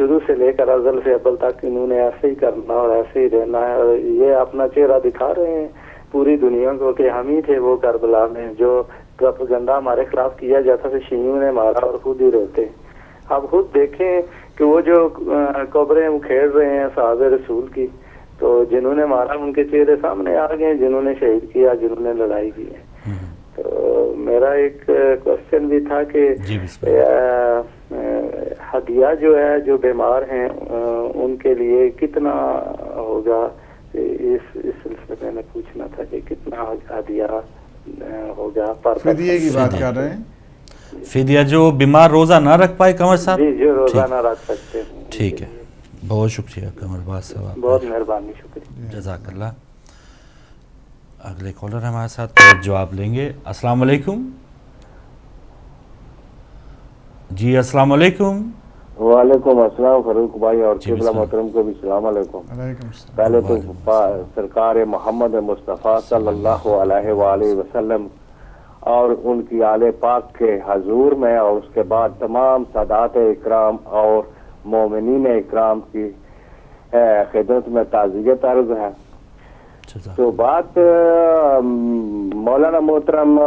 شروع سے لے کر ازل سے ابل تک انہوں نے ایسے ہی کرنا اور ایسے ہی رہنا ہے، اور یہ اپنا چہرہ دکھا رہے ہیں پوری دنیا کو کہ ہم ہی تھے وہ کربلا میں جو پروپیگنڈا ہمارے خلاف کیا جاتا تھا، شیعوں نے مارا اور خود ہی روتے۔ اب خود دیکھیں کہ وہ جو قبریں کھیڑ رہے ہیں صحابہ رسول کی، تو جنہوں نے مارا ان کے چہرے سامنے آ گئے، جنہوں نے شہید کیا، جنہوں نے لڑائی کی ہے۔ تو میرا ایک کوشچن بھی تھا کہ ہدیہ جو ہے جو بیمار ہیں ان کے لیے کتنا ہوگا، اس سلسلے میں پوچھنا تھا کہ کتنا ہدیہ ہوگا پر فدیے کی بات کر رہے ہیں؟ فدیہ جو بیمار روزہ نہ رکھ پائے قمر صاحب؟ جی جو روزہ نہ رکھ سکتے ہیں۔ ٹھیک ہے، بہت شکریہ قمر باز صاحب، بہت مہربانی، شکریہ، جزاک اللہ۔ اگلے کالر ہمارے ساتھ جواب لیں گے۔ السلام علیکم جی، السلام علیکم۔ وعلیکم السلام فاروق بھائی اور قبلہ محترم کو بھی السلام علیکم۔ پہلے تو سرکار محمد مصطفیٰ صلی اللہ علیہ وآلہ وسلم اور ان کی آل پاک کے حضور میں اور اس کے بعد تمام سادات اکرام اور مومنین اکرام کی خدمت میں تعزیت عرض ہے۔ تو بات مولانا محترم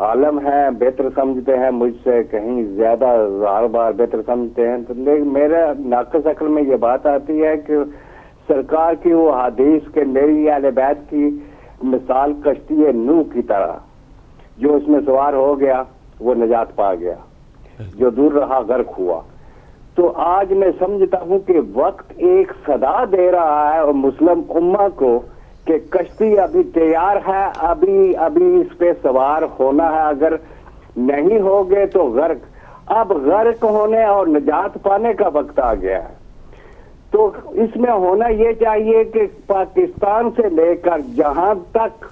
عالم ہیں، بہتر سمجھتے ہیں مجھ سے کہیں زیادہ، ہر بار بہتر سمجھتے ہیں، تو میرے ناقص عقل میں یہ بات آتی ہے کہ سرکار کی وہ حدیث کے میری اہل بیت کی مثال کشتی نوح کی طرح، جو اس میں سوار ہو گیا وہ نجات پا گیا، جو دور رہا غرق ہوا۔ تو آج میں سمجھتا ہوں کہ وقت ایک صدا دے رہا ہے اور مسلم امہ کو کہ کشتی ابھی تیار ہے، ابھی اس پہ سوار ہونا ہے، اگر نہیں ہوگے تو غرق۔ اب غرق ہونے اور نجات پانے کا وقت آ گیا ہے۔ تو اس میں ہونا یہ چاہیے کہ پاکستان سے لے کر جہاں تک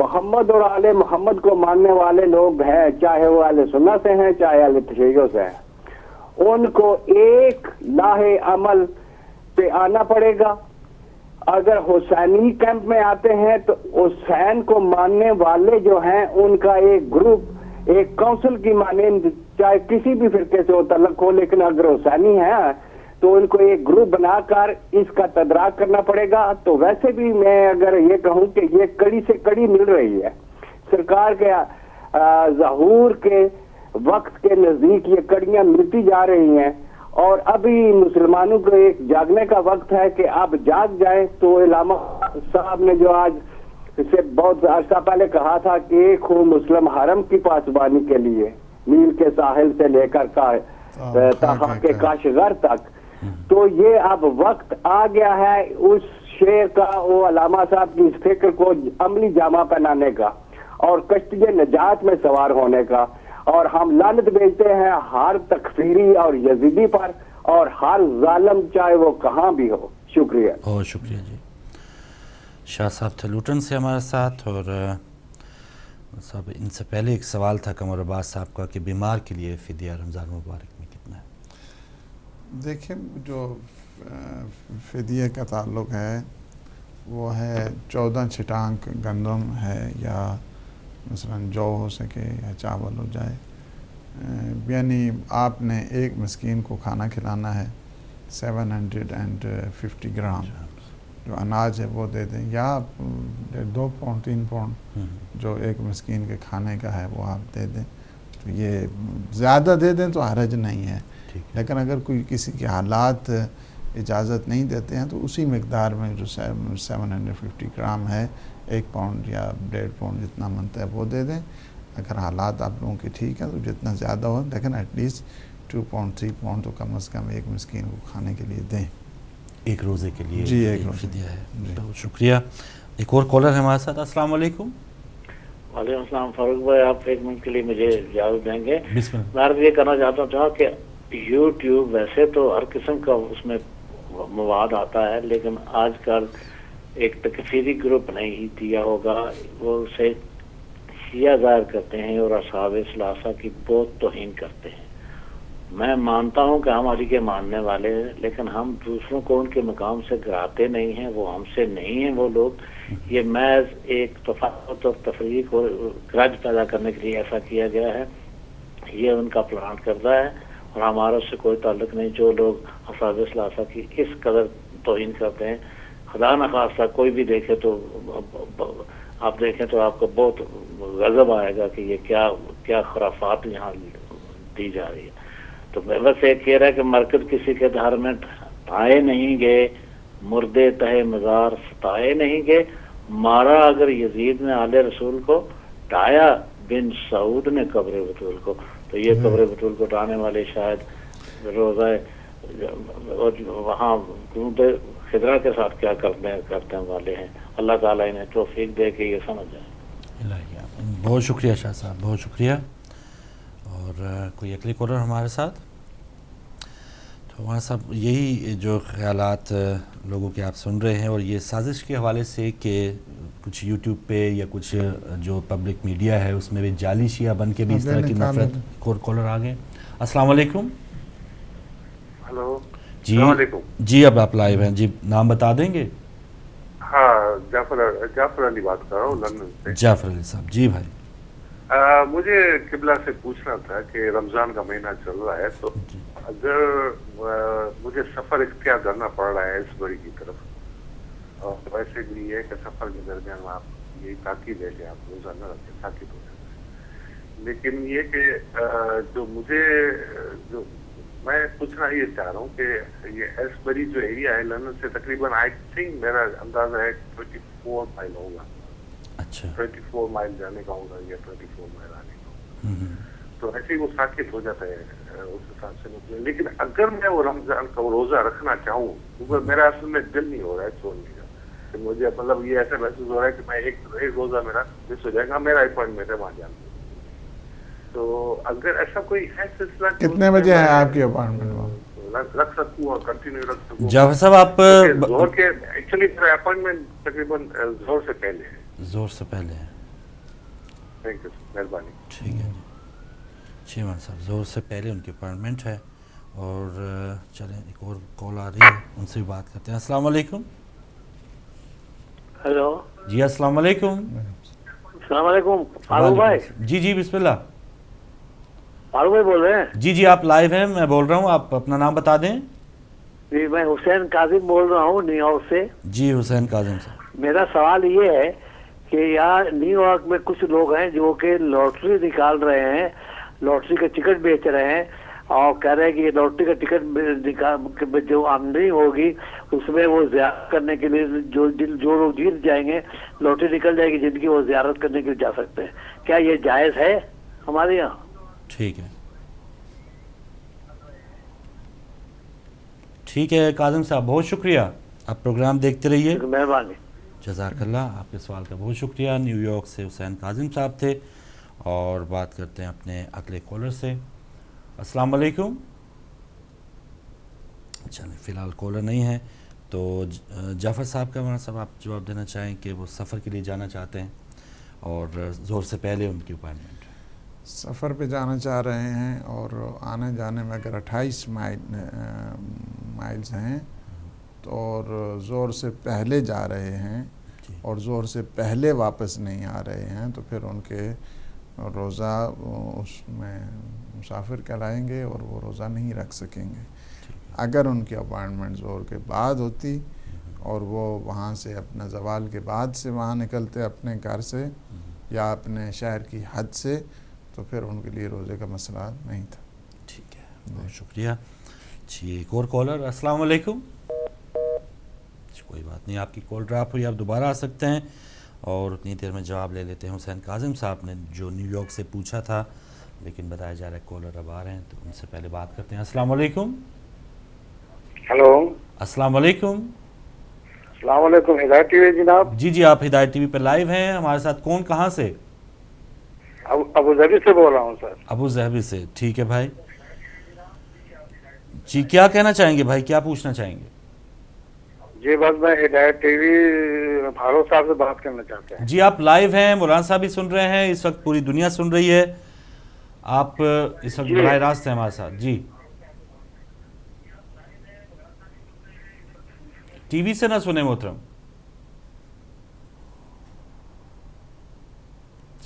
محمد اور آل محمد کو ماننے والے لوگ ہیں، چاہے وہ اہل سنت سے ہیں چاہے اہل تشیع سے ہیں، ان کو ایک لاہ عمل پہ آنا پڑے گا۔ اگر حسینی کیمپ میں آتے ہیں تو حسین کو ماننے والے جو ہیں ان کا ایک گروپ، ایک کونسل کی مانند، چاہے کسی بھی فرقے سے تعلق ہو، لیکن اگر حسینی ہے تو ان کو ایک گروپ بنا کر اس کا تدراک کرنا پڑے گا۔ تو ویسے بھی میں اگر یہ کہوں کہ یہ کڑی سے کڑی مل رہی ہے، سرکار کے ظہور کے وقت کے نزدیک یہ کڑیاں ملتی جا رہی ہیں، اور ابھی مسلمانوں کو ایک جاگنے کا وقت ہے کہ اب جاگ جائیں۔ تو علامہ صاحب نے جو آج سے بہت عرصہ پہلے کہا تھا کہ ایک ہو مسلم حرم کی پاسبانی کے لیے، نیل کے ساحل سے لے کر تہا کے کاشغر تک، تو یہ اب وقت آ گیا ہے اس شعر کا، وہ علامہ صاحب کی اس فکر کو عملی جامہ پہنانے کا اور کشتی نجات میں سوار ہونے کا۔ اور ہم لعنت بھیجتے ہیں ہر تکفیری اور یزیدی پر اور ہر ظالم چاہے وہ کہاں بھی ہو۔ شکریہ، بہت شکریہ جی۔ شاہ صاحب تھے لوٹن سے ہمارے ساتھ، اور صاحب ان سے پہلے ایک سوال تھا قمر عباس صاحب کا کہ بیمار کے لیے فدیہ رمضان مبارک میں کتنا ہے؟ دیکھیں، جو فدیہ کا تعلق ہے وہ ہے 14 چھٹانک گندم ہے، یا مثلا جو ہو سکے یا چاول ہو جائے، یعنی آپ نے ایک مسکین کو کھانا کھلانا ہے 750 گرام جو اناج ہے وہ دے دیں، یا 2 پاؤنڈ 3 پاؤنڈ جو ایک مسکین کے کھانے کا ہے وہ آپ دے دیں۔ تو یہ زیادہ دے دیں تو حرج نہیں ہے، لیکن اگر کوئی کسی کے حالات اجازت نہیں دیتے ہیں تو اسی مقدار میں جو 750 گرام ہے، 1 پاؤنڈ یا 1.5 پاؤنڈ جتنا بنتا ہے وہ دے دیں۔ اگر حالات آپ لوگوں کے ٹھیک ہیں تو جتنا زیادہ ہو، لیکن ایٹ لیسٹ 2 پاؤنڈ 3 پاؤنڈ تو کم از کم ایک مسکین کو کھانے کے لیے دیں، ایک روزے کے لیے۔ جی، ایک روزے فدیہ ہے۔ بہت شکریہ۔ ایک اور کالر ہے ہمارے ساتھ۔ السلام علیکم۔ وعلیکم السلام فاروق بھائی، آپ 1 منٹ کے لیے مجھے اجازت دیں گے؟ بسم اللہ۔ میں عرض یہ کرنا چاہتا تھا کہ یوٹیوب ویسے تو ہر قسم کا اس میں مواد آتا ہے، لیکن آج کل ایک تکفیری گروپ نہیں دیا ہوگا، وہ اسے شیعہ ظاہر کرتے ہیں اور اصحاب ثلاثہ کی بہت توہین کرتے ہیں۔ میں مانتا ہوں کہ ہم علی کے ماننے والے ہیں، لیکن ہم دوسروں کو ان کے مقام سے گراتے نہیں ہیں، وہ ہم سے نہیں ہیں وہ لوگ۔ یہ محض ایک تفاوت اور تفریق اور گرج پیدا کرنے کے لیے ایسا کیا گیا ہے، یہ ان کا پلان کردہ ہے اور ہمارا اس سے کوئی تعلق نہیں. جو لوگ اصحاب ثلاثہ کی اس قدر توہین کرتے ہیں, خدا نخواستہ کوئی بھی دیکھے تو آپ دیکھیں تو آپ کو بہت غضب آئے گا کہ یہ کیا خرافات یہاں دی جا رہی ہے. تو میں بس یہ کہہ رہا کہ مرکز کسی کے دھار میں ٹھائے نہیں گئے, مردے تہے مزار ستائے نہیں گئے. مارا اگر یزید نے آل رسول کو, ٹایا بن سعود نے قبر بطول کو. تو یہ قبر بطول کو ٹانے والے شاید روزہ وہاں خضرا کے ساتھ کیا کرنے والے ہیں. اللہ تعالیٰ انہیں توفیق دے کہ یہ سمجھ جائیں. بہت شکریہ شاہ صاحب, بہت شکریہ. اور کوئی اگلی کالر ہمارے ساتھ. تو وہاں صاحب یہی جو خیالات لوگوں کے آپ سن رہے ہیں, اور یہ سازش کے حوالے سے کہ کچھ یوٹیوب پہ یا کچھ جو پبلک میڈیا ہے اس میں بھی جعلی شیعہ بن کے بھی اس طرح کی نفرت. کالر آ گئے. السلام علیکم. ہلو جی السلام علیکم. جی اب آپ لائیو ہیں جی, نام بتا دیں گے؟ ہاں جعفر علی بات کر رہا ہوں لندن سے. جعفر علی صاحب جی بھائی. مجھے قبلہ سے پوچھنا تھا کہ رمضان کا مہینہ چل رہا ہے, تو اگر مجھے سفر اختیار کرنا پڑ رہا ہے اس بڑی کی طرف, اور ویسے بھی یہ کہ سفر کے درمیان آپ یہی تاکید ہے کہ آپ روزہ نہ رکھیں, تاکید ہو جائے. لیکن یہ کہ جو میں پوچھنا یہ چاہ رہا ہوں کہ یہ ایس بری جو ایریا ہے لندن سے تقریباً آئی تھنک میرا اندازہ ہے 24 مائل ہوگا. اچھا 24 مائل جانے کا ہوگا یا 24 مائل آنے کا ہوگا. تو ایسے ہی وہ ساکت ہو جاتا ہے اس حساب سے نکلے. لیکن اگر میں وہ رمضان کا وہ روزہ رکھنا چاہوں, کیونکہ میرا اصل میں دل نہیں ہو رہا ہے چھوڑنے کا, کہ مجھے مطلب یہ ایسا محسوس ہو رہا ہے کہ میں ایک روزہ میرا مس ہو جائے گا, میرا اپوائنٹمنٹ ہے وہاں جانا. تو اگر ایسا کوئی ہے سلسلہ, کتنے بجے ہے آپ کی اپوائنٹمنٹ؟ رکھ سکوں اور کنٹینیو رکھ سکوں. جعفر صاحب آپ زور کے ایکچولی میرا اپوائنٹمنٹ تقریباً زور سے پہلے ہے. زور سے پہلے ہے. تھینک یو مہربانی. ٹھیک ہے جی مان صاحب, زور سے پہلے ان کی اپوائنٹمنٹ ہے. اور چلیں ایک اور کال آ رہی ہے, ان سے بھی بات کرتے ہیں. السلام علیکم. ہیلو جی السلام علیکم. السلام علیکم فاروق بھائی. جی جی بسم اللہ. فاروق بھائی بول رہے ہیں؟ جی جی آپ لائیو ہیں, میں بول رہا ہوں, آپ اپنا نام بتا دیں. جی میں حسین کاظم بول رہا ہوں نیو یارک سے. جی حسین کاظم صاحب. میرا سوال یہ ہے کہ یار نیو یارک میں کچھ لوگ ہیں جو کہ لاٹری نکال رہے ہیں, لاٹری کا ٹکٹ بیچ رہے ہیں, اور کہہ رہے ہیں کہ یہ لاٹری کا ٹکٹ جو آمدنی ہوگی اس میں وہ زیارت کرنے کے لیے جو لوگ جیت جائیں گے, لاٹری نکل جائے گی جن کی, وہ زیارت کرنے کے لیے جا سکتے ہیں. کیا یہ جائز ہے ہمارے یہاں؟ ٹھیک ہے ٹھیک ہے کاظم صاحب, بہت شکریہ, آپ پروگرام دیکھتے رہیے. مہربانی. جزاک اللہ, آپ کے سوال کا بہت شکریہ. نیو یارک سے حسین کاظم صاحب تھے. اور بات کرتے ہیں اپنے اگلے کالر سے. السلام علیکم. چلیں فی الحال کالر نہیں ہے, تو جعفر صاحب کا مولانا صاحب آپ جواب دینا چاہیں کہ وہ سفر کے لیے جانا چاہتے ہیں اور زور سے پہلے ان کی اپائنٹمنٹ. سفر پہ جانا چاہ رہے ہیں اور آنے جانے میں اگر 28 مائلز ہیں تو, اور زور سے پہلے جا رہے ہیں اور زور سے پہلے واپس نہیں آ رہے ہیں, تو پھر ان کے روزہ اس میں مسافر کہلائیں گے اور وہ روزہ نہیں رکھ سکیں گے. اگر ان کی اپائنٹمنٹ زور کے بعد ہوتی اور وہ وہاں سے اپنا زوال کے بعد سے وہاں نکلتے اپنے گھر سے یا اپنے شہر کی حد سے, تو پھر ان کے لیے روزے کا مسئلہ نہیں تھا. ٹھیک ہے, بہت شکریہ. جی ایک اور کالر. السلام علیکم. کوئی بات نہیں, آپ کی کال ڈراپ ہوئی, آپ دوبارہ آ سکتے ہیں اور اتنی دیر میں جواب لے لیتے ہیں. حسین کاظم صاحب نے جو نیو یارک سے پوچھا تھا, لیکن بتایا جا رہا ہے کالر اب آ رہے ہیں, تو ان سے پہلے بات کرتے ہیں. السلام علیکم. ہلو السلام علیکم. السلام علیکم. ہدایت ٹی وی جناب. جی جی آپ ہدایت ٹی وی پہ لائیو ہیں. ہمارے ساتھ کون, کہاں سے؟ ابو ظہبی سے بول رہا ہوں سر. ابو ظہبی سے. ٹھیک ہے بھائی, جی کیا کہنا چاہیں گے بھائی, کیا پوچھنا چاہیں گے؟ جی بس میں ہدایت ٹی وی فاروق صاحب سے بات کرنا چاہتے ہیں. جی آپ لائیو ہیں, مولانا صاحب بھی سن رہے ہیں, اس وقت پوری دنیا سن رہی ہے, آپ اس وقت براہ راست ہیں ہمارے ساتھ. جی ٹی وی سے نہ سنیں محترم.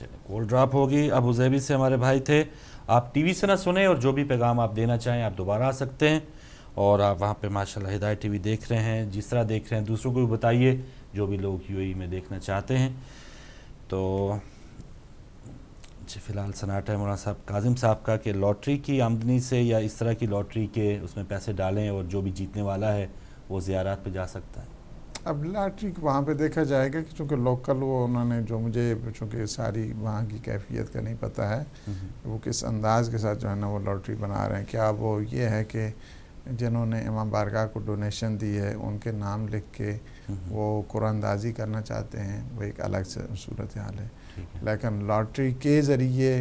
چلیں کال ڈراپ ہوگی. ابو ظہبی سے ہمارے بھائی تھے. آپ ٹی وی سے نہ سنیں اور جو بھی پیغام آپ دینا چاہیں آپ دوبارہ آ سکتے ہیں, اور آپ وہاں پہ ماشاءاللہ ہدایت ٹی وی دیکھ رہے ہیں. جس طرح دیکھ رہے ہیں دوسروں کو بھی بتائیے جو بھی لوگ یو اے ای میں دیکھنا چاہتے ہیں. تو جی فی الحال سناٹا ہے مولانا صاحب کاظم صاحب کا کہ لاٹری کی آمدنی سے یا اس طرح کی لاٹری کے اس میں پیسے ڈالیں اور جو بھی جیتنے والا ہے وہ زیارات پہ جا سکتا ہے. اب لاٹری وہاں پہ دیکھا جائے گا کہ چونکہ لوکل وہ انہوں نے جو مجھے چونکہ ساری وہاں کی کیفیت کا نہیں پتہ ہے وہ کس انداز کے ساتھ جو ہے نا وہ لاٹری بنا رہے ہیں. کیا وہ یہ ہے کہ جنہوں نے امام بارگاہ کو ڈونیشن دی ہے ان کے نام لکھ کے وہ قرآن اندازی کرنا چاہتے ہیں, وہ ایک الگ سے صورتحال ہے. لیکن لاٹری کے ذریعے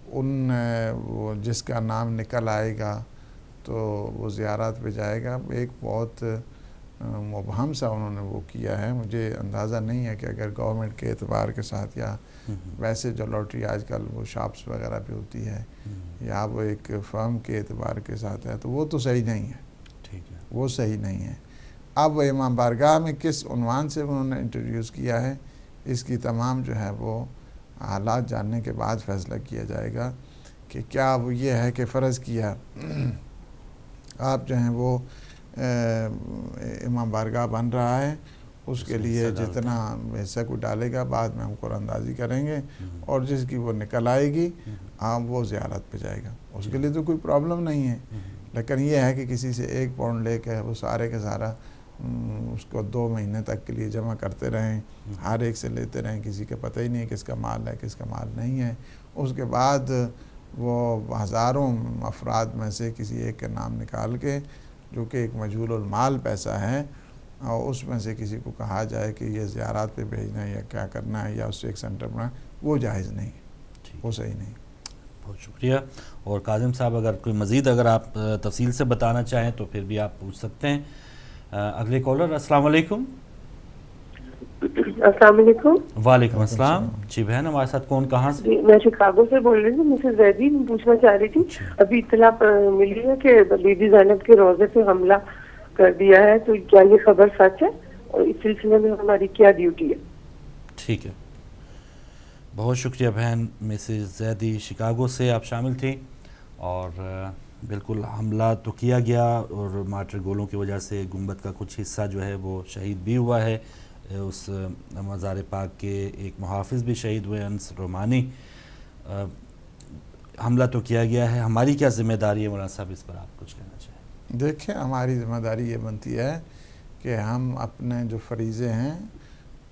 ان وہ جس کا نام نکل آئے گا تو وہ زیارات پہ جائے گا, ایک بہت مبہم سا انہوں نے وہ کیا ہے. مجھے اندازہ نہیں ہے کہ اگر گورنمنٹ کے اعتبار کے ساتھ یا ویسے جو لاٹری آج کل وہ شاپس وغیرہ پہ ہوتی ہے یا وہ ایک فرم کے اعتبار کے ساتھ ہے تو وہ تو صحیح نہیں ہے, وہ صحیح نہیں ہے. اب وہ امام بارگاہ میں کس عنوان سے انہوں نے انٹروڈیوس کیا ہے اس کی تمام جو ہے وہ حالات جاننے کے بعد فیصلہ کیا جائے گا کہ کیا وہ یہ ہے کہ فرض کیا آپ جو ہیں وہ امام بارگاہ بن رہا ہے اس کے لیے جتنا حصہ کو ڈالے گا بعد میں ہم قرآن اندازی کریں گے اور جس کی وہ نکل آئے گی وہ زیارت پہ جائے گا, اس کے لیے تو کوئی پرابلم نہیں ہے. لیکن یہ ہے کہ کسی سے 1 پاؤنڈ لے کے وہ سارے کا سارا اس کو 2 مہینے تک کے لیے جمع کرتے رہیں, ہر ایک سے لیتے رہیں, کسی کا پتہ ہی نہیں کس کا مال ہے کس کا مال نہیں ہے. اس کے بعد وہ ہزاروں افراد میں سے کسی ایک کا نام نکال کے جو کہ ایک مجہول المال پیسہ ہے اور اس میں سے کسی کو کہا جائے کہ یہ زیارات پہ بھیجنا ہے یا کیا کرنا ہے یا اس سے ایک سینٹر بنا, وہ جائز نہیں, وہ صحیح نہیں. بہت شکریہ. اور کاظم صاحب اگر کوئی مزید اگر آپ تفصیل سے بتانا چاہیں تو پھر بھی آپ پوچھ سکتے ہیں. اگلے کالر السلام علیکم. السلام علیکم. وعلیکم السلام. جی بہن ہمارے ساتھ کون کہاں سے؟ میں شکاگو سے بول رہی ہوں. مسز زیدی پوچھنا چاہ رہی تھی ابھی اطلاع ملی ہے کہ بی بی زینب کے روزے پہ حملہ کر دیا ہے, تو کیا یہ خبر سچ ہے اور اس سلسلے میں ہماری کیا ڈیوٹی ہے؟ ٹھیک ہے, بہت شکریہ بہن مسز زیدی شکاگو سے آپ شامل تھیں. اور بالکل حملہ تو کیا گیا اور مارٹر گولوں کی وجہ سے گنبد کا کچھ حصہ جو ہے وہ شہید بھی ہوا ہے. اس مزار پاک کے ایک محافظ بھی شہید ہوئے انس رومانی. حملہ تو کیا گیا ہے, ہماری کیا ذمہ داری ہے مولانا صاحب اس پر آپ کچھ کہنا چاہیں؟ دیکھیں ہماری ذمہ داری یہ بنتی ہے کہ ہم اپنے جو فریضے ہیں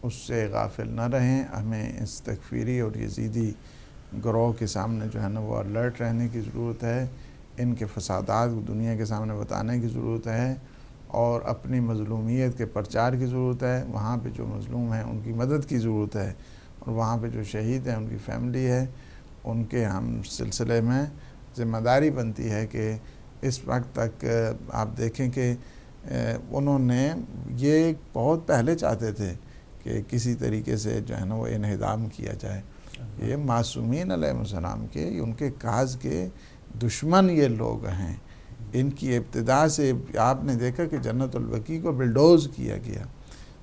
اس سے غافل نہ رہیں. ہمیں اس تکفیری اور یزیدی گروہ کے سامنے جو ہے نا وہ الرٹ رہنے کی ضرورت ہے, ان کے فسادات دنیا کے سامنے بتانے کی ضرورت ہے اور اپنی مظلومیت کے پرچار کی ضرورت ہے. وہاں پہ جو مظلوم ہیں ان کی مدد کی ضرورت ہے اور وہاں پہ جو شہید ہیں ان کی فیملی ہے ان کے ہم سلسلے میں ذمہ داری بنتی ہے کہ اس وقت تک آپ دیکھیں کہ انہوں نے یہ بہت پہلے چاہتے تھے کہ کسی طریقے سے جو ہے نا وہ انہدام کیا جائے. یہ معصومین علیہ السلام کے ان کے کاز کے دشمن یہ لوگ ہیں. ان کی ابتدا سے آپ نے دیکھا کہ جنت البقیع کو بلڈوز کیا گیا.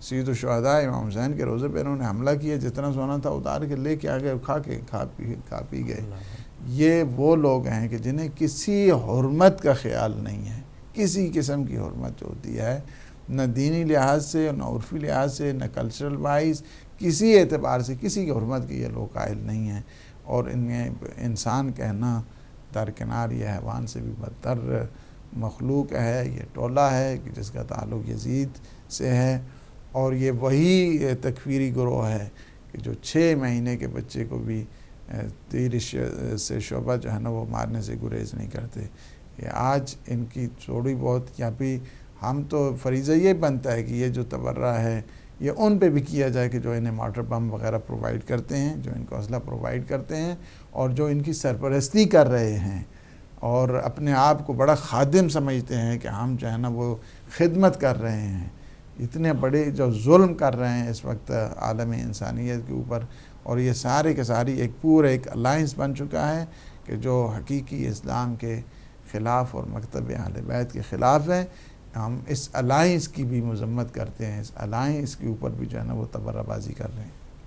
سید الشہداء امام حسین کے روزے پہ انہوں نے حملہ کیا, جتنا سونا تھا اتار کے لے کے آگے کھا پی گئے. یہ وہ لوگ ہیں کہ جنہیں کسی حرمت کا خیال نہیں ہے, کسی قسم کی حرمت جو ہوتی ہے نہ دینی لحاظ سے نہ عرفی لحاظ سے نہ کلچرل وائز کسی اعتبار سے کسی کی حرمت کی یہ لوگ قائل نہیں ہیں. اور انہیں انسان کہنا درکنار یہ حیوان سے بھی بدتر مخلوق ہے, یہ ٹولہ ہے کہ جس کا تعلق یزید سے ہے. اور یہ وہی تکفیری گروہ ہے کہ جو 6 مہینے کے بچے کو بھی تیر سے شعبہ جو ہے نا وہ مارنے سے گریز نہیں کرتے. یہ آج ان کی تھوڑی بہت یا بھی ہم تو فریضہ یہ بنتا ہے کہ یہ جو تبرہ ہے یہ ان پہ بھی کیا جائے کہ جو انہیں مارٹر بم وغیرہ پرووائڈ کرتے ہیں, جو ان کو اسلحہ پرووائڈ کرتے ہیں اور جو ان کی سرپرستی کر رہے ہیں اور اپنے آپ کو بڑا خادم سمجھتے ہیں کہ ہم جو ہے نا وہ خدمت کر رہے ہیں. اتنے بڑے جو ظلم کر رہے ہیں اس وقت عالم انسانیت کے اوپر, اور یہ سارے کے ساری ایک الائنس بن چکا ہے کہ جو حقیقی اسلام کے خلاف اور مکتب اہل بیت کے خلاف ہے. ہم اس الائنس کی بھی مذمت کرتے ہیں, اس الائنس کے اوپر بھی جو ہے نا وہ تبرہ بازی کر رہے ہیں.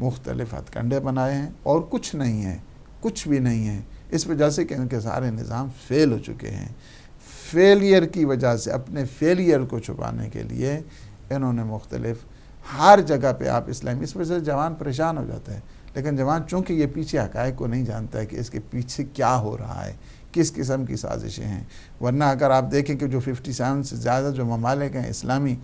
مختلف ہتھ کنڈے بنائے ہیں اور کچھ نہیں ہے، کچھ بھی نہیں ہے، اس وجہ سے کہ ان کے سارے نظام فیل ہو چکے ہیں۔ فیلئر کی وجہ سے، اپنے فیلئر کو چھپانے کے لیے انہوں نے مختلف ہر جگہ پہ آپ اسلامی، اس وجہ سے جوان پریشان ہو جاتا ہے، لیکن جوان چونکہ یہ پیچھے حقائق کو نہیں جانتا ہے کہ اس کے پیچھے کیا ہو رہا ہے، کس قسم کی سازشیں ہیں۔ ورنہ اگر آپ دیکھیں کہ جو 57 سے زیادہ جو ممالک ہیں اسلامی،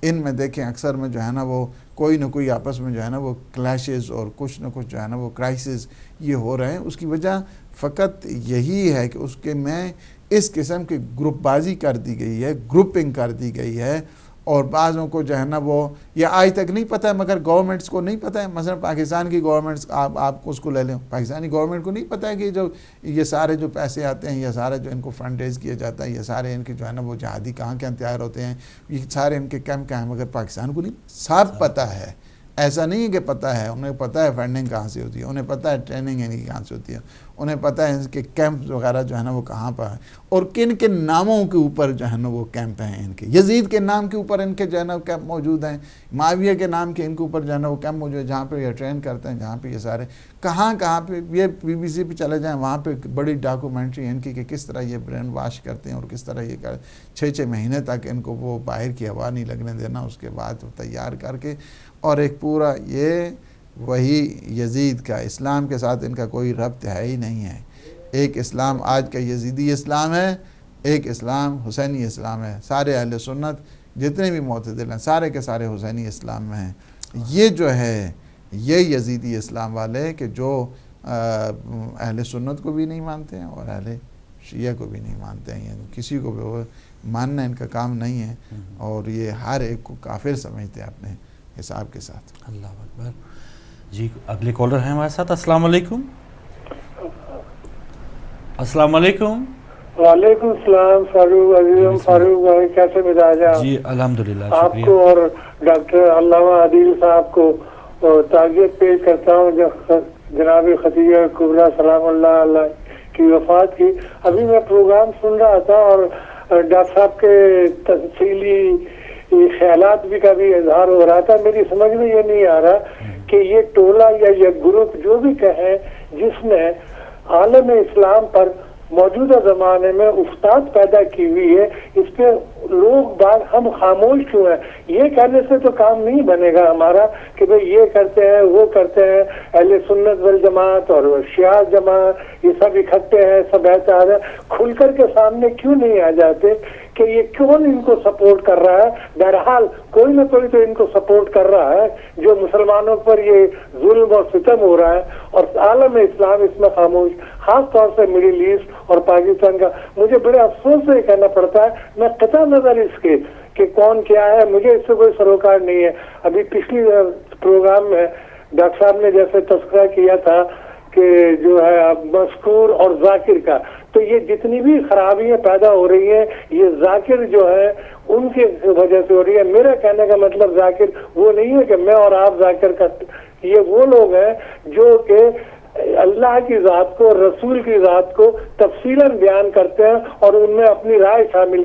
ان میں دیکھیں اکثر میں جو ہے نا وہ کوئی نہ کوئی آپس میں جو ہے نا وہ کلیشز اور کچھ نہ کچھ جو ہے نا وہ کرائسس یہ ہو رہے ہیں۔ اس کی وجہ فقط یہی ہے کہ اس کے میں اس قسم کی گروپ بازی کر دی گئی ہے، گروپنگ کر دی گئی ہے، اور بعضوں کو جو ہے نا وہ یہ آج تک نہیں پتہ ہے، مگر گورنمنٹس کو نہیں پتہ ہے۔ مثلا پاکستان کی گورنمنٹس، آپ اس کو لے لیں، پاکستانی گورنمنٹ کو نہیں پتہ ہے کہ جو یہ سارے جو پیسے آتے ہیں، یہ سارے جو ان کو فنڈ ریز کیا جاتا ہے، یہ سارے ان کے جو ہے نا وہ جہادی کہاں کے تیار ہوتے ہیں، یہ سارے ان کے کیمپ کہاں ہیں، مگر پاکستان کو نہیں سب پتہ ہے۔ ایسا نہیں ہے کہ پتہ ہے، انہیں پتہ ہے فنڈنگ کہاں سے ہوتی ہے، انہیں پتہ ہے ٹریننگ ان کی کہاں سے ہوتی ہے، انہیں پتہ ہے ان کے کیمپ وغیرہ جو ہے نا وہ کہاں پر ہیں اور کن کن ناموں کے اوپر جو ہے نا وہ کیمپ ہیں ان کے۔ یزید کے نام کے اوپر ان کے جو ہے نا کیمپ موجود ہیں، معاویہ کے نام کے ان کے اوپر جو ہے نا وہ کیمپ موجود ہے، جہاں پہ یہ ٹرین کرتے ہیں، جہاں پہ یہ سارے کہاں پہ یہ BBC پہ چلے جائیں، وہاں پہ بڑی ڈاکومنٹری ان کی کہ کس طرح یہ برین واش کرتے ہیں اور کس طرح یہ 6 مہینے تک ان کو وہ باہر کی ہوا نہیں لگنے دینا، اس کے بعد تیار کر کے، اور ایک پورا یہ وہی یزید کا اسلام کے ساتھ ان کا کوئی ربط ہے ہی نہیں ہے۔ ایک اسلام آج کا یزیدی اسلام ہے، ایک اسلام حسینی اسلام ہے۔ سارے اہل سنت جتنے بھی معتدل ہیں سارے کے سارے حسینی اسلام میں ہیں۔ یہ جو ہے یہ یزیدی اسلام والے کہ جو اہل سنت کو بھی نہیں مانتے ہیں اور اہل شیعہ کو بھی نہیں مانتے ہیں، یعنی کسی کو بھی وہ ماننا ان کا کام نہیں ہے، اور یہ ہر ایک کو کافر سمجھتے ہیں اپنے حساب کے ساتھ۔ اللہ اکبر۔ جی اگلے کالر ہیں ہمارے ساتھ۔ السلام علیکم۔ السلام علیکم۔ وعلیکم السلام فاروق عزیزم، فاروق بھائی کیسے مزاج ہے؟ جی الحمدللہ، آپ شکریہ۔ کو اور ڈاکٹر علامہ عادل صاحب کو تعزیت پیش کرتا ہوں جو جناب خدیجہ کبریٰ سلام اللہ علیہ کی وفات کی۔ ابھی میں پروگرام سن رہا تھا اور ڈاکٹر صاحب کے تفصیلی خیالات بھی کا بھی اظہار ہو رہا تھا۔ میری سمجھ میں یہ نہیں آ رہا کہ یہ ٹولہ یا یہ گروپ جو بھی کہیں جس نے عالم اسلام پر موجودہ زمانے میں افتاد پیدا کی ہوئی ہے، اس پہ لوگ بعد ہم خاموش کیوں ہیں؟ یہ کہنے سے تو کام نہیں بنے گا ہمارا کہ بھئی یہ کرتے ہیں وہ کرتے ہیں، اہل سنت والجماعت اور شیعہ جماعت یہ سب اکٹھے ہیں، سب احتیاط ہیں، کھل کر کے سامنے کیوں نہیں آ جاتے کہ یہ کون ان کو سپورٹ کر رہا ہے؟ بہرحال کوئی نہ کوئی تو ان کو سپورٹ کر رہا ہے جو مسلمانوں پر یہ ظلم اور ستم ہو رہا ہے، اور عالم اسلام اس میں خاموش، خاص طور سے مڈل ایسٹ اور پاکستان کا۔ مجھے بڑے افسوس سے یہ کہنا پڑتا ہے، میں قطع نظر اس کے کہ کون کیا ہے، مجھے اس سے کوئی سروکار نہیں ہے۔ ابھی پچھلی پروگرام میں ڈاکٹر صاحب نے جیسے تذکرہ کیا تھا کہ جو ہے مذکور اور ذاکر کا، تو یہ جتنی بھی خرابیاں پیدا ہو رہی ہیں یہ ذاکر جو ہے ان کی وجہ سے ہو رہی ہے۔ میرا کہنے کا مطلب ذاکر وہ نہیں ہے کہ میں اور آپ ذاکر کرتے، یہ وہ لوگ ہیں جو کہ اللہ کی ذات کو، رسول کی ذات کو تفصیلاً بیان کرتے ہیں اور ان میں اپنی رائے شامل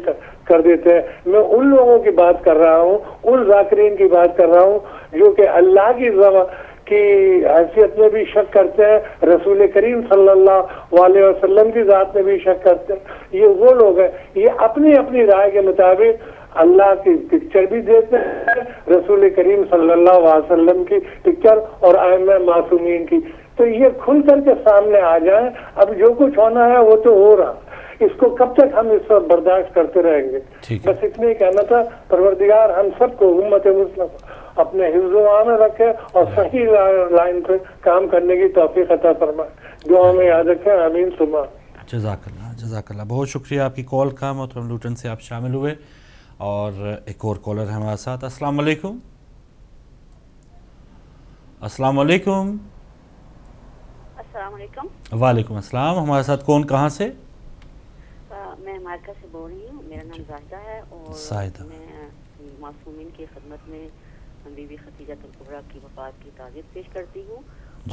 کر دیتے ہیں۔ میں ان لوگوں کی بات کر رہا ہوں، ان ذاکرین کی بات کر رہا ہوں جو کہ اللہ کی حیثیت میں بھی شک کرتے ہیں، رسول کریم صلی اللہ علیہ وسلم کی ذات میں بھی شک کرتے ہیں۔ یہ وہ لوگ ہیں، یہ اپنی اپنی رائے کے مطابق اللہ کی پکچر بھی دیتے ہیں، رسول کریم صلی اللہ علیہ وسلم کی پکچر اور ائمہ معصومین کی۔ تو یہ کھل کر کے سامنے آ جائیں، اب جو کچھ ہونا ہے وہ تو ہو رہا، اس کو کب تک ہم اس پر برداشت کرتے رہیں گے؟ بس اتنا ہی کہنا تھا۔ پروردگار ہم سب کو امت مسلم اپنے حفظ و امان میں رکھے اور صحیح لائن پہ کام کرنے کی توفیق عطا فرمائے۔ دعا میں یاد رکھیں، آمین ثم آمین۔ جزاک اللہ، جزاک اللہ، بہت شکریہ آپ کی کال کا، محترم لوٹن سے آپ شامل ہوئے۔ اور ایک اور کالر ہے ہمارے ساتھ۔ السلام علیکم۔ السلام علیکم۔ السلام علیکم۔ وعلیکم السلام۔ ہمارے ساتھ کون، کہاں سے؟ میں امریکہ سے بول رہی ہوں، میرا نام زاہدہ ہے اور میں معصومین کی خدمت میں بی بی خدیجہ کبریٰ کی وفات کی تعزیت پیش کرتی ہوں،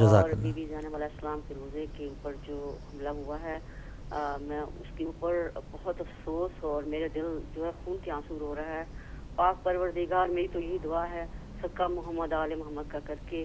اور بی بی زینب علیہ السلام کے روزے کے اوپر جو حملہ ہوا ہے میں اس کے اوپر بہت افسوس اور میرا دل جو ہے خون کے آنسو رو رہا ہے۔ پاک پروردگار میری تو یہی دعا ہے، صدقہ محمد آل محمد کا کر کے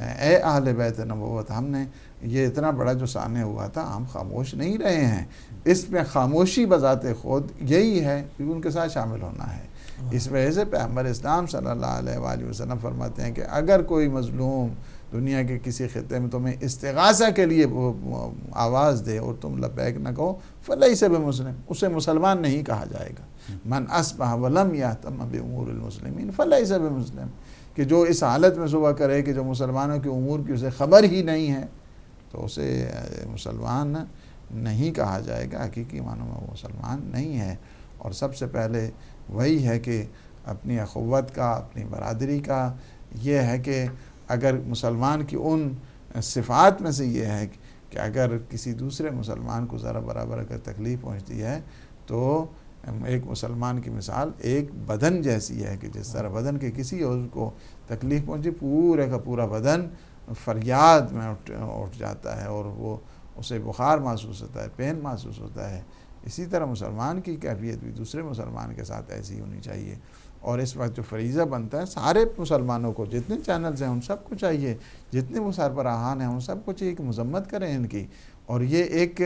اے اہل بیت نبوت، ہم نے یہ اتنا بڑا جو سانحہ ہوا تھا ہم خاموش نہیں رہے ہیں. اس میں خاموشی بذات خود یہی ہے کہ ان کے ساتھ شامل ہونا ہے. اس وجہ سے پیغمبر اسلام صلی اللہ علیہ وآلہ وسلم فرماتے ہیں کہ اگر کوئی مظلوم دنیا کے کسی خطے میں تمہیں استغاثہ کے لیے آواز دے اور تم لبیک نہ کہو فلیس بمسلم، اسے مسلمان نہیں کہا جائے گا. من اصبح ولم یہتم بامور المسلمین فلیس بمسلم، کہ جو اس حالت میں صبح کرے کہ جو مسلمانوں کے امور کی اسے خبر ہی نہیں ہے تو اسے مسلمان نہیں کہا جائے گا. حقیقی معنوں میں وہ مسلمان نہیں ہے. اور سب سے پہلے وہی ہے کہ اپنی اخوت کا، اپنی برادری کا یہ ہے کہ اگر مسلمان کی ان صفات میں سے یہ ہے کہ اگر کسی دوسرے مسلمان کو ذرا برابر اگر تکلیف پہنچتی ہے تو ایک مسلمان کی مثال ایک بدن جیسی ہے کہ جس طرح بدن کے کسی عضو کو تکلیف پہنچی پورے کا پورا بدن فریاد میں اٹھ جاتا ہے اور وہ اسے بخار محسوس ہوتا ہے، پین محسوس ہوتا ہے. اسی طرح مسلمان کی کیفیت بھی دوسرے مسلمان کے ساتھ ایسی ہونی چاہیے. اور اس وقت جو فریضہ بنتا ہے سارے مسلمانوں کو، جتنے چینلز ہیں ان سب کو چاہیے، جتنے وہ سربراہان ہیں ان سب کو چاہیے کہ مذمت کریں ان کی. اور یہ ایک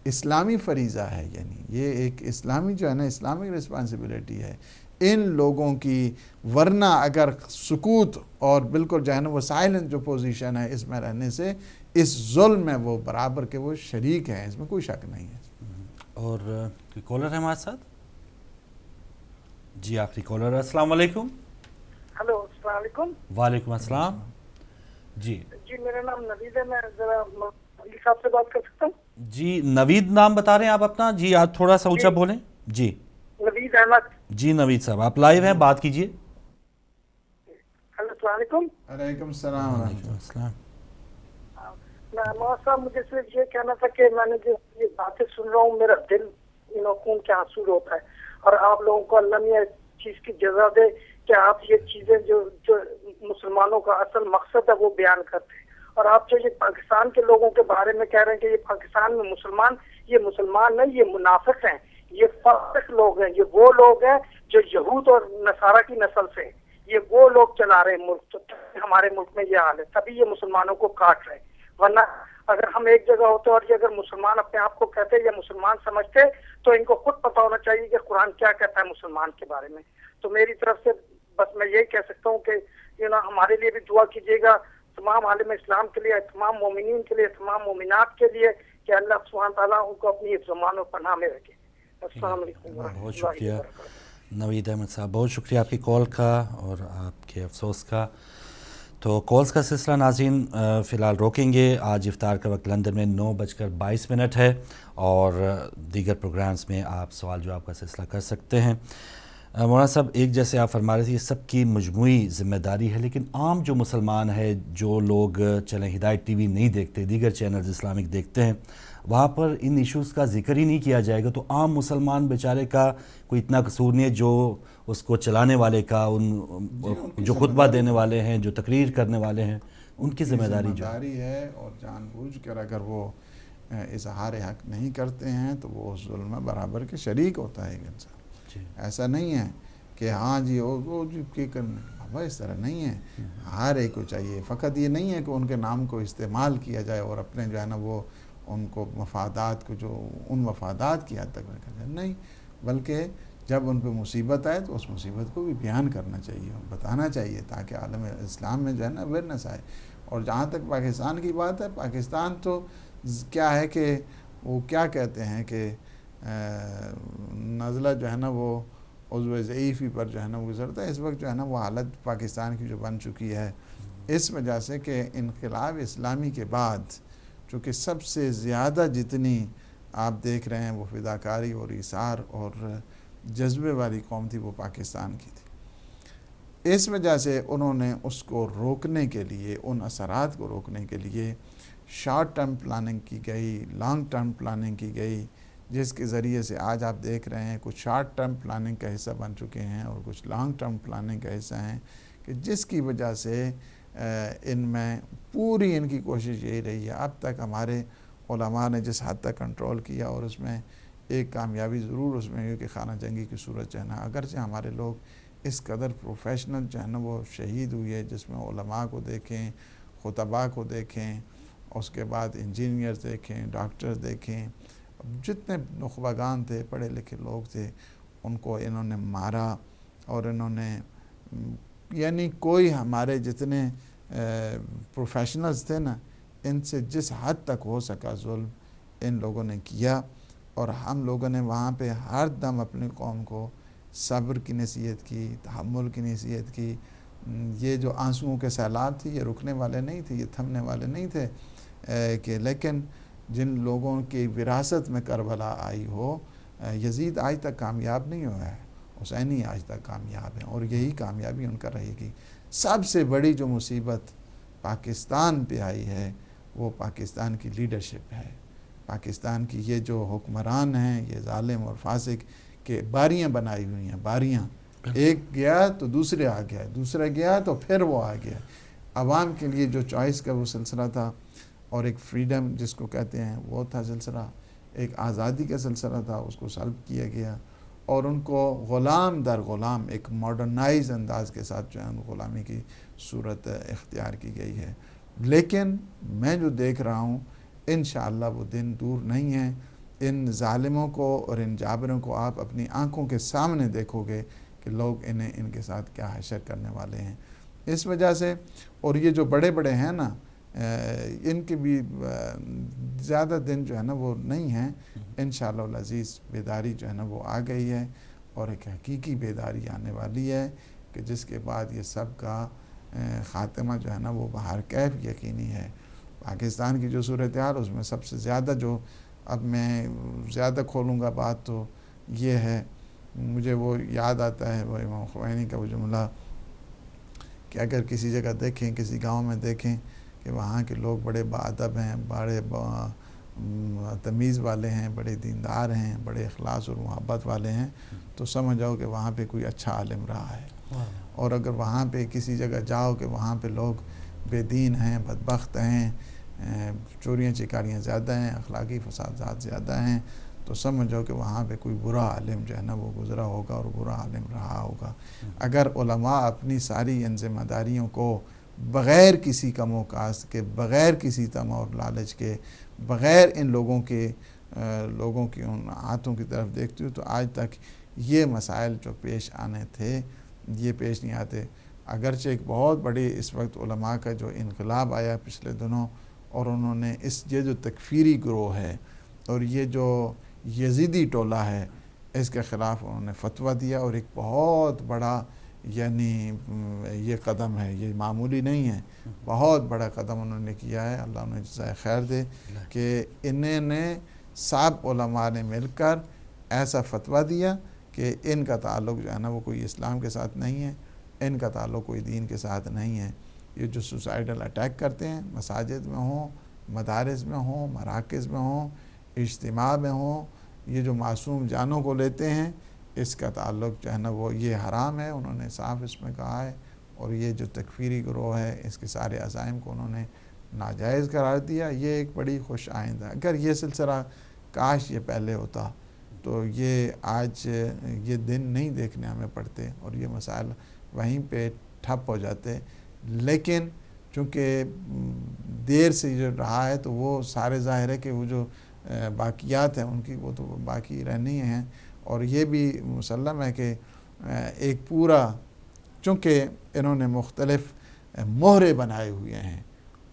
اسلامی فریضہ ہے، یعنی یہ ایک اسلامی جو ہے نا اسلامک رسپانسبلٹی ہے ان لوگوں کی. ورنہ اگر سکوت اور بالکل جو ہے نا وہ سائلنٹ جو پوزیشن ہے اس میں رہنے سے اس ظلم میں وہ برابر کے وہ شریک ہیں، اس میں کوئی شک نہیں ہے. اور کوئی کالر ہے ہمارے ساتھ؟ جی آخری کالر. السلام علیکم. ہلو السلام علیکم. وعلیکم السلام. جی میرا نام نوید ہے، میں ذرا علی صاحب سے بات کر سکتا ہوں؟ جی نوید نام بتا رہے ہیں آپ اپنا؟ جی آپ تھوڑا سا اونچا بولیں. جی نوید احمد. جی نوید صاحب آپ لائیو ہیں، بات کیجئے. ہلو السلام علیکم. علیکم السلام. وعلیکم السلام. مولانا صاحب مجھے صرف یہ کہنا تھا کہ میں نے جو یہ باتیں سن رہا ہوں میرا دل خون کے آنسو ہوتا ہے. اور آپ لوگوں کو اللہ نے اس چیز کی جزا دے کہ آپ یہ چیزیں جو مسلمانوں کا اصل مقصد ہے وہ بیان کرتے ہیں. اور آپ جو یہ پاکستان کے لوگوں کے بارے میں کہہ رہے ہیں کہ یہ پاکستان میں یہ مسلمان نہیں، یہ منافق ہیں، یہ فاسق لوگ ہیں، یہ وہ لوگ ہیں جو یہود اور نصارہ کی نسل سے، یہ وہ لوگ چلا رہے ہیں ملک. ہمارے ملک میں یہ حال ہے، تبھی یہ مسلمانوں کو کاٹ رہے ہیں. ورنہ اگر ہم ایک جگہ ہوتے اور یہ اگر مسلمان اپنے آپ کو کہتے یا مسلمان سمجھتے تو ان کو خود پتہ ہونا چاہیے کہ قرآن کیا کہتا ہے مسلمان کے بارے میں. تو میری طرف سے بس میں یہی کہہ سکتا ہوں کہ ہمارے لیے بھی دعا کیجیے گا، تمام عالم اسلام کے لیے، تمام مومنین کے لیے، تمام مومنات کے لیے کہ اللہ سبحانہ تعالیٰ ان کو اپنی زمان و پناہ میں رکھے. السلام علیکم. بہت شکریہ نوید احمد صاحب، بہت شکریہ آپ کی کال کا اور آپ کے افسوس کا. تو کالز کا سلسلہ ناظرین فی الحال روکیں گے. آج افطار کا وقت لندن میں 9:22 ہے اور دیگر پروگرامز میں آپ سوال جواب کا سلسلہ کر سکتے ہیں. مولانا صاحب ایک جیسے آپ فرما رہے تھے یہ سب کی مجموعی ذمہ داری ہے، لیکن عام جو مسلمان ہے، جو لوگ چلیں ہدایت ٹی وی نہیں دیکھتے، دیگر چینلز اسلامک دیکھتے ہیں، وہاں پر ان ایشوز کا ذکر ہی نہیں کیا جائے گا تو عام مسلمان بیچارے کا کوئی اتنا قصور نہیں ہے. جو اس کو چلانے والے کا، جو خطبہ دینے والے ہیں، جو تقریر کرنے والے ہیں، ان کی ذمہ داری ہے. اور جان بوجھ کر اگر وہ اظہار حق نہیں کرتے ہیں تو وہ اس ظلم برابر کے شریک ہوتا ہے انسان. ایسا نہیں ہے کہ ہاں جی وہ کی کرنے، بابا اس طرح نہیں ہے. ہر ایک کو چاہیے، فقط یہ نہیں ہے کہ ان کے نام کو استعمال کیا جائے اور اپنے جو ہے نا وہ ان کو مفادات کو جو ان مفادات کی حد تک رکھا جائے، نہیں، بلکہ جب ان پہ مصیبت آئے تو اس مصیبت کو بھی بیان کرنا چاہیے اور بتانا چاہیے تاکہ عالم اسلام میں جو ہے نا اویئرنیس آئے. اور جہاں تک پاکستان کی بات ہے، پاکستان تو کیا ہے کہ وہ کیا کہتے ہیں کہ نزلہ جو ہے نا وہ عضو ضعیفی پر جو ہے نا وہ گزرتا ہے. اس وقت جو ہے نا وہ حالت پاکستان کی جو بن چکی ہے اس وجہ سے کہ انقلاب اسلامی کے بعد چونکہ سب سے زیادہ جتنی آپ دیکھ رہے ہیں وہ فداکاری اور ایثار اور جذبے والی قوم تھی وہ پاکستان کی تھی. اس وجہ سے انہوں نے اس کو روکنے کے لیے، ان اثرات کو روکنے کے لیے شارٹ ٹرم پلاننگ کی گئی، لانگ ٹرم پلاننگ کی گئی، جس کے ذریعے سے آج آپ دیکھ رہے ہیں کچھ شارٹ ٹرم پلاننگ کا حصہ بن چکے ہیں اور کچھ لانگ ٹرم پلاننگ کا حصہ ہیں کہ جس کی وجہ سے ان میں پوری ان کی کوشش یہی رہی ہے. اب تک ہمارے علماء نے جس حد تک کنٹرول کیا اور اس میں ایک کامیابی ضرور اس میں ہے کہ خانہ جنگی کی صورت جو ہے نا، اگرچہ ہمارے لوگ اس قدر پروفیشنل جو ہے نا وہ شہید ہوئی ہے، جس میں علماء کو دیکھیں، خطباء کو دیکھیں، اس کے بعد انجینئرز دیکھیں، ڈاکٹرز دیکھیں، جتنے نخبگان تھے، پڑھے لکھے لوگ تھے، ان کو انہوں نے مارا، اور انہوں نے یعنی کوئی ہمارے جتنے پروفیشنلز تھے نا، ان سے جس حد تک ہو سکا ظلم ان لوگوں نے کیا. اور ہم لوگوں نے وہاں پہ ہر دم اپنی قوم کو صبر کی نصیحت کی، تحمل کی نصیحت کی. یہ جو آنسوؤں کے سیلاب تھی، یہ رکنے والے نہیں تھے، یہ تھمنے والے نہیں تھے کہ لیکن جن لوگوں کی وراثت میں کربلا آئی ہو، یزید آج تک کامیاب نہیں ہوا ہے، حسینی آج تک کامیاب ہیں، اور یہی کامیابی ان کا رہے گی. سب سے بڑی جو مصیبت پاکستان پہ آئی ہے وہ پاکستان کی لیڈرشپ ہے. پاکستان کی یہ جو حکمران ہیں، یہ ظالم اور فاسق کہ باریاں بنائی ہوئی ہیں، باریاں، ایک گیا تو دوسرے آ گیا، دوسرا گیا تو پھر وہ آ گیا. عوام کے لیے جو چوائس کا وہ سلسلہ تھا، اور ایک فریڈم جس کو کہتے ہیں وہ تھا سلسلہ، ایک آزادی کا سلسلہ تھا، اس کو سلب کیا گیا، اور ان کو غلام در غلام ایک ماڈرنائز انداز کے ساتھ جو ہے غلامی کی صورت اختیار کی گئی ہے. لیکن میں جو دیکھ رہا ہوں انشاءاللہ وہ دن دور نہیں ہیں. ان ظالموں کو اور ان جابروں کو آپ اپنی آنکھوں کے سامنے دیکھو گے کہ لوگ انہیں ان کے ساتھ کیا حشر کرنے والے ہیں. اس وجہ سے، اور یہ جو بڑے بڑے ہیں نا، ان کے بھی زیادہ دن جو ہے نا وہ نہیں ہیں. انشاءاللہ العزیز بیداری جو ہے نا وہ آ گئی ہے، اور ایک حقیقی بیداری آنے والی ہے کہ جس کے بعد یہ سب کا خاتمہ جو ہے نا وہ بہر کیف یقینی ہے. پاکستان کی جو صورتحال، اس میں سب سے زیادہ جو، اب میں زیادہ کھولوں گا بات تو یہ ہے، مجھے وہ یاد آتا ہے وہ امام خمینی کا وہ جملہ کہ اگر کسی جگہ دیکھیں، کسی گاؤں میں دیکھیں کہ وہاں کے لوگ بڑے باادب ہیں، بڑے تمیز والے ہیں، بڑے دیندار ہیں، بڑے اخلاص اور محبت والے ہیں، تو سمجھ جاؤ کہ وہاں پہ کوئی اچھا عالم رہا ہے. اور اگر وہاں پہ کسی جگہ جاؤ کہ وہاں پہ لوگ بے دین ہیں، بدبخت ہیں، چوریاں چکاریاں زیادہ ہیں، اخلاقی فسادات زیادہ ہیں، تو سمجھو کہ وہاں پہ کوئی برا عالم جو ہے نا وہ گزرا ہوگا اور برا عالم رہا ہوگا. اگر علماء اپنی ساری ان ذمہ داریوں کو بغیر کسی کم و کاست کے، بغیر کسی طمع اور لالچ کے، بغیر ان لوگوں کی ان ہاتھوں کی طرف دیکھتی ہوں، تو آج تک یہ مسائل جو پیش آنے تھے یہ پیش نہیں آتے. اگرچہ ایک بہت بڑی اس وقت علماء کا جو انقلاب آیا پچھلے دنوں، اور انہوں نے یہ جو تکفیری گروہ ہے اور یہ جو یزیدی ٹولہ ہے، اس کے خلاف انہوں نے فتویٰ دیا، اور ایک بہت بڑا یعنی یہ قدم ہے، یہ معمولی نہیں ہے، بہت بڑا قدم انہوں نے کیا ہے. اللہ انہیں جزائے خیر دے کہ انہیں نے سب علماء نے مل کر ایسا فتویٰ دیا کہ ان کا تعلق جو ہے نا وہ کوئی اسلام کے ساتھ نہیں ہے، ان کا تعلق کوئی دین کے ساتھ نہیں ہے. یہ جو سوسائیڈل اٹیک کرتے ہیں، مساجد میں ہوں، مدارس میں ہوں، مراکز میں ہوں، اجتماع میں ہوں، یہ جو معصوم جانوں کو لیتے ہیں، اس کا تعلق جو ہے نا وہ یہ حرام ہے، انہوں نے صاف اس میں کہا ہے. اور یہ جو تکفیری گروہ ہے، اس کے سارے عزائم کو انہوں نے ناجائز قرار دیا. یہ ایک بڑی خوش آئند ہے. اگر یہ سلسلہ کاش یہ پہلے ہوتا تو یہ آج یہ دن نہیں دیکھنے ہمیں پڑتے اور یہ مسائل وہیں پہ ٹھپ ہو جاتے. لیکن چونکہ دیر سے جو رہا ہے تو وہ سارے ظاہر ہے کہ وہ جو باقیات ہیں ان کی وہ تو باقی رہنی ہیں. اور یہ بھی مسلم ہے کہ ایک پورا، چونکہ انہوں نے مختلف مہرے بنائے ہوئے ہیں،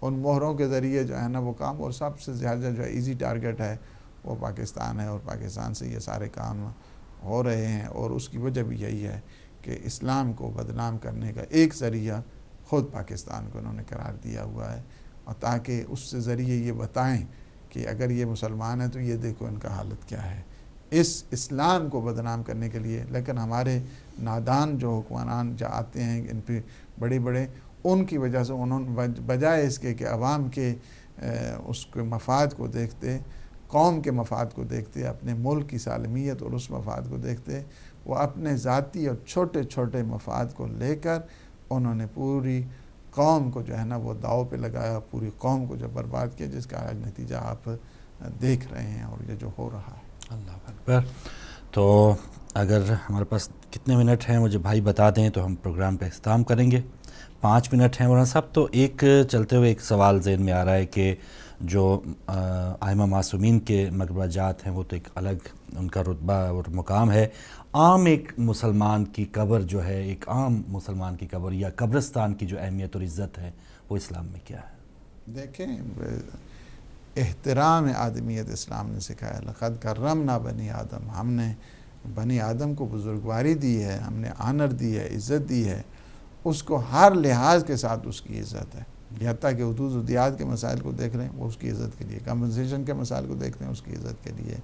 ان مہروں کے ذریعے جو ہے نا وہ کام، اور سب سے زیادہ جو ایزی ٹارگٹ ہے وہ پاکستان ہے، اور پاکستان سے یہ سارے کام ہو رہے ہیں. اور اس کی وجہ بھی یہی ہے کہ اسلام کو بدنام کرنے کا ایک ذریعہ خود پاکستان کو انہوں نے قرار دیا ہوا ہے، اور تاکہ اس سے ذریعے یہ بتائیں کہ اگر یہ مسلمان ہیں تو یہ دیکھو ان کا حالت کیا ہے، اس اسلام کو بدنام کرنے کے لیے. لیکن ہمارے نادان جو حکمران جو آتے ہیں ان پہ بڑے بڑے، ان کی وجہ سے انہوں نے بجائے اس کے کہ عوام کے اس کے مفاد کو دیکھتے، قوم کے مفاد کو دیکھتے، اپنے ملک کی سالمیت اور اس مفاد کو دیکھتے، وہ اپنے ذاتی اور چھوٹے چھوٹے مفاد کو لے کر انہوں نے پوری قوم کو جو ہے نا وہ داؤ پہ لگایا، پوری قوم کو جو برباد کیا، جس کا آج نتیجہ آپ دیکھ رہے ہیں اور یہ جو ہو رہا ہے. اللہ اکبر. تو اگر ہمارے پاس کتنے منٹ ہیں مجھے بھائی بتا دیں تو ہم پروگرام کا اختتام کریں گے. 5 منٹ ہیں مولانا صاحب. تو ایک چلتے ہوئے ایک سوال ذہن میں آ رہا ہے کہ جو ائمہ معصومین کے مقبرہ جات ہیں وہ تو ایک الگ ان کا رتبہ اور مقام ہے. عام ایک مسلمان کی قبر جو ہے، ایک عام مسلمان کی قبر یا قبرستان کی جو اہمیت اور عزت ہے وہ اسلام میں کیا ہے؟ دیکھیں، احترام آدمیت اسلام نے سکھایا. لقد کرمنا بنی آدم، ہم نے بنی آدم کو بزرگواری دی ہے، ہم نے آنر دی ہے، عزت دی ہے. اس کو ہر لحاظ کے ساتھ اس کی عزت ہے. حتیٰ کہ حدود و دیات کے مسائل کو دیکھ لیں وہ اس کی عزت کے لیے، کمپنسیشن کے مسائل کو دیکھ لیں اس کی عزت کے لیے.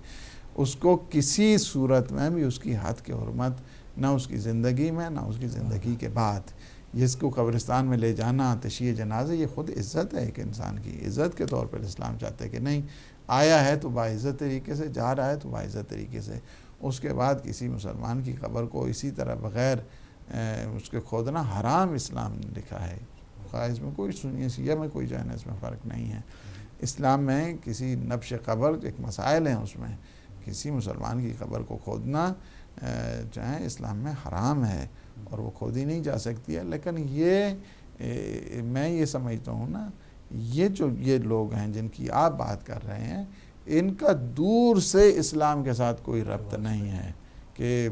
اس کو کسی صورت میں بھی اس کی حد کے حرمت، نہ اس کی زندگی میں نہ اس کی زندگی کے بعد. جس کو قبرستان میں لے جانا، تشییع جنازہ، یہ خود عزت ہے ایک انسان کی. عزت کے طور پر اسلام چاہتے ہیں کہ نہیں، آیا ہے تو باعزت طریقے سے، جا رہا ہے تو باعزت طریقے سے. اس کے بعد کسی مسلمان کی قبر کو اسی طرح بغیر اس کے کھودنا حرام اسلام نے لکھا ہے. اس میں کوئی سنی سیاہ میں کوئی جو ہے نا اس میں فرق نہیں ہے. اسلام میں کسی نبش قبر ایک مسائل ہیں، اس میں کسی مسلمان کی قبر کو کھودنا جو ہے اسلام میں حرام ہے اور وہ کھودی نہیں جا سکتی ہے. لیکن یہ میں یہ سمجھتا ہوں نا، یہ لوگ ہیں جن کی آپ بات کر رہے ہیں، ان کا دور سے اسلام کے ساتھ کوئی ربط نہیں ہے. کہ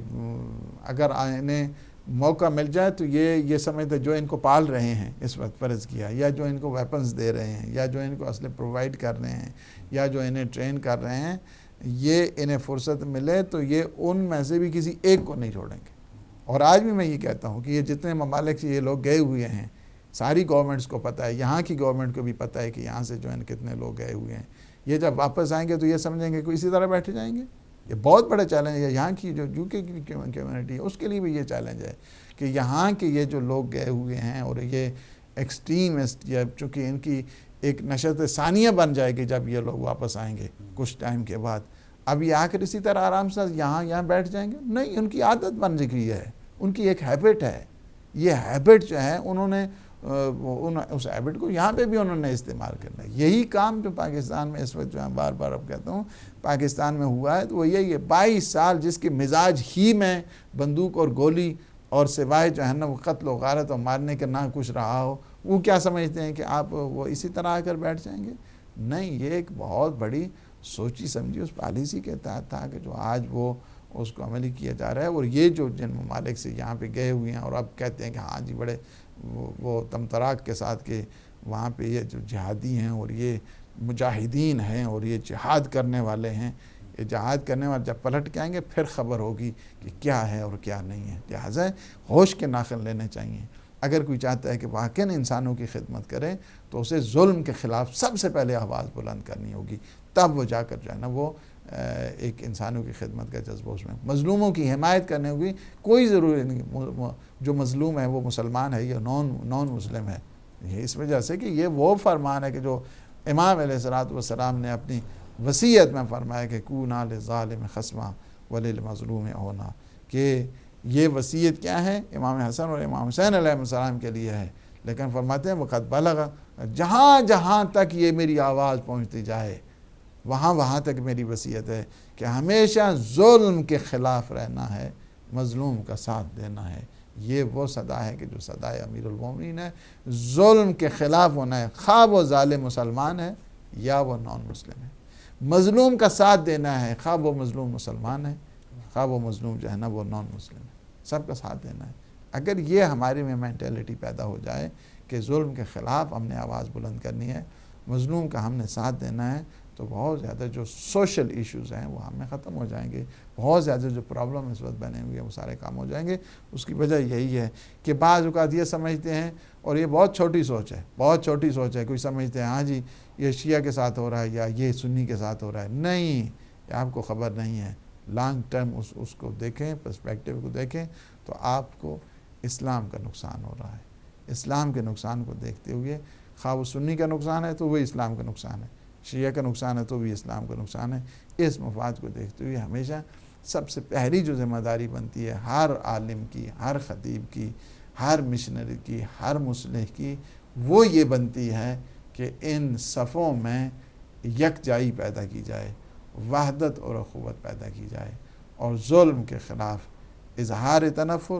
اگر انہیں موقع مل جائے تو یہ سمجھتے جو ان کو پال رہے ہیں اس وقت فرض کیا، یا جو ان کو ویپنز دے رہے ہیں، یا جو ان کو اسلحے پرووائڈ کر رہے ہیں، یا جو انہیں ٹرین کر رہے ہیں، یہ انہیں فرصت ملے تو یہ ان میں سے بھی کسی ایک کو نہیں چھوڑیں گے. اور آج بھی میں یہ کہتا ہوں کہ یہ جتنے ممالک سے یہ لوگ گئے ہوئے ہیں، ساری گورنمنٹس کو پتہ ہے، یہاں کی گورنمنٹ کو بھی پتہ ہے کہ یہاں سے جو ہے کتنے لوگ گئے ہوئے ہیں. یہ جب واپس آئیں گے تو یہ سمجھیں گے کہ اسی طرح بیٹھے جائیں گے. یہ بہت بڑا چیلنج ہے. یہاں کی جو یو کے کی کمیونٹی ہے اس کے لیے بھی یہ چیلنج ہے کہ یہاں کے یہ جو لوگ گئے ہوئے ہیں اور یہ ایکسٹریمسٹ، یا چونکہ ان کی ایک نشست ثانیہ بن جائے گی جب یہ لوگ واپس آئیں گے کچھ ٹائم کے بعد. اب یہ آ کر اسی طرح آرام سے یہاں بیٹھ جائیں گے؟ نہیں، ان کی عادت بن چکی ہے، ان کی ایک ہیبٹ ہے. یہ ہیبٹ جو ہے انہوں نے اس ہیبٹ کو یہاں پہ بھی انہوں نے استعمال کرنا ہے. یہی کام جو پاکستان میں اس وقت جو ہے بار بار اب کہتا ہوں پاکستان میں ہوا ہے تو وہ یہی ہے. 22 سال جس کے مزاج ہی میں بندوق اور گولی اور سوائے جو ہے نا وہ قتل و غارت اور مارنے کے نہ کچھ رہا ہو، وہ کیا سمجھتے ہیں کہ آپ وہ اسی طرح آ کر بیٹھ جائیں گے؟ نہیں، یہ ایک بہت بڑی سوچی سمجھی اس پالیسی کے تحت تھا کہ جو آج وہ اس کو عملی کیا جا رہا ہے. اور یہ جو جن ممالک سے یہاں پہ گئے ہوئے ہیں اور اب کہتے ہیں کہ ہاں جی بڑے وہ تمطراق کے ساتھ کہ وہاں پہ یہ جو جہادی ہیں اور یہ مجاہدین ہیں اور یہ جہاد کرنے والے ہیں، یہ جہاد کرنے والے جب پلٹ کے آئیں گے پھر خبر ہوگی کہ کیا ہے اور کیا نہیں ہے. لہٰذا ہوش کے ناخن لینے چاہیے. اگر کوئی چاہتا ہے کہ واقعاً انسانوں کی خدمت کرے تو اسے ظلم کے خلاف سب سے پہلے آواز بلند کرنی ہوگی، تب وہ جا کر جو ہے نا وہ ایک انسانوں کی خدمت کا جذبہ اس میں. مظلوموں کی حمایت کرنے ہوگی. کوئی ضروری نہیں جو مظلوم ہے وہ مسلمان ہے یا نان مسلم ہے. یہ اس وجہ سے کہ یہ وہ فرمان ہے کہ جو امام علیہ السلام نے اپنی وصیت میں فرمایا کہ کونا للظالم خصما وللمظلوم ہونا، کہ یہ وصیت کیا ہے؟ امام حسن اور امام حسین علیہ السلام کے لیے ہے. لیکن فرماتے ہیں وقت بلغ، جہاں جہاں تک یہ میری آواز پہنچتی جائے وہاں تک میری وصیت ہے کہ ہمیشہ ظلم کے خلاف رہنا ہے، مظلوم کا ساتھ دینا ہے. یہ وہ صدا ہے کہ جو صدائے امیر المومنین ہے. ظلم کے خلاف ہونا ہے، خواہ وہ ظالم مسلمان ہے یا وہ نان مسلم ہے. مظلوم کا ساتھ دینا ہے، خواہ وہ مظلوم مسلمان ہے خواہ وہ مظلوم جو ہے نا وہ نان مسلم ہے. سب کا ساتھ دینا ہے. اگر یہ ہماری میں مینٹیلٹی پیدا ہو جائے کہ ظلم کے خلاف ہم نے آواز بلند کرنی ہے، مظلوم کا ہم نے ساتھ دینا ہے، تو بہت زیادہ جو سوشل ایشوز ہیں وہ ہمیں ختم ہو جائیں گے. بہت زیادہ جو پرابلم اس وقت بنے ہوئے ہیں وہ سارے کام ہو جائیں گے. اس کی وجہ یہی ہے کہ بعض اوقات یہ سمجھتے ہیں، اور یہ بہت چھوٹی سوچ ہے، بہت چھوٹی سوچ ہے. کوئی سمجھتے ہیں ہاں جی یہ شیعہ کے ساتھ ہو رہا ہے یا یہ سنی کے ساتھ ہو رہا ہے. نہیں، یہ آپ کو خبر نہیں ہے. لانگ ٹرم اس کو دیکھیں، پرسپیکٹیو کو دیکھیں تو آپ کو اسلام کا نقصان ہو رہا ہے. اسلام کے نقصان کو دیکھتے ہوئے، خواہ وہ سنی کا نقصان ہے تو وہ اسلام کا نقصان ہے، شیعہ کا نقصان ہے تو بھی اسلام کا نقصان ہے. اس مفاد کو دیکھتے ہوئے ہمیشہ سب سے پہلی جو ذمہ داری بنتی ہے ہر عالم کی، ہر خطیب کی، ہر مشنری کی، ہر مصلح کی، وہ یہ بنتی ہے کہ ان صفوں میں یکجائی پیدا کی جائے، وحدت اور اخوت پیدا کی جائے، اور ظلم کے خلاف اظہار تنفر